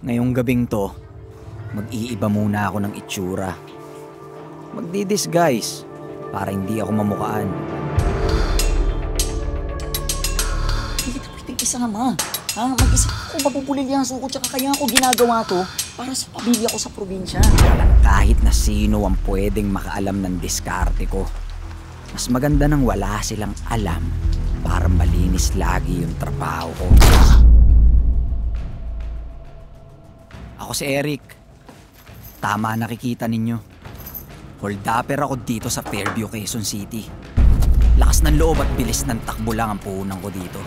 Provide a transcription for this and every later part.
Ngayong gabing to, mag-iiba muna ako ng itsura. Magdi-disguise para hindi ako mamukaan. Hindi kita pwedeng isama. Ha? Mag-isa ako mapupulilyaso ko tsaka kaya ako ginagawa to para sa pamilya ko sa probinsya. Kahit na sino ang pwedeng makaalam ng diskarte ko. Mas maganda nang wala silang alam para malinis lagi yung trabaho ko. Ako si Eric. Tama nakikita ninyo. Holdapper ako dito sa Fairview, Quezon City. Lakas ng loob at bilis ng takbo lang ang puhunan ko dito.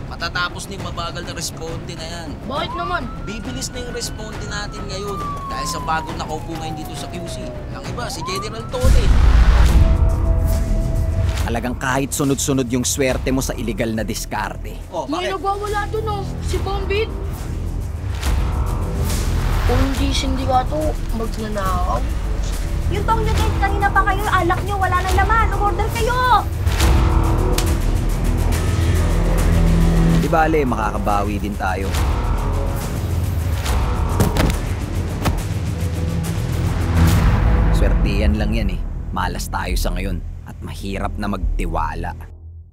Matatapos na yung mabagal na responde na yan. Bakit naman? Bibilis na yung responde natin ngayon dahil sa bagong nakaupo ngayon dito sa QC. Ang iba, si General Tone. Talagang kahit sunod-sunod yung swerte mo sa illegal na diskarte. Oh, May bakit? nagwawala dun oh, si Bombit. Kung hindi sindikato, magnanakaw. Yung tong nyo guys, kanina pa kayo, alak nyo, wala nang laman. Umorder kayo! Di bale, makakabawi din tayo. Swertihan lang yan eh. Malas tayo sa ngayon at mahirap na magtiwala.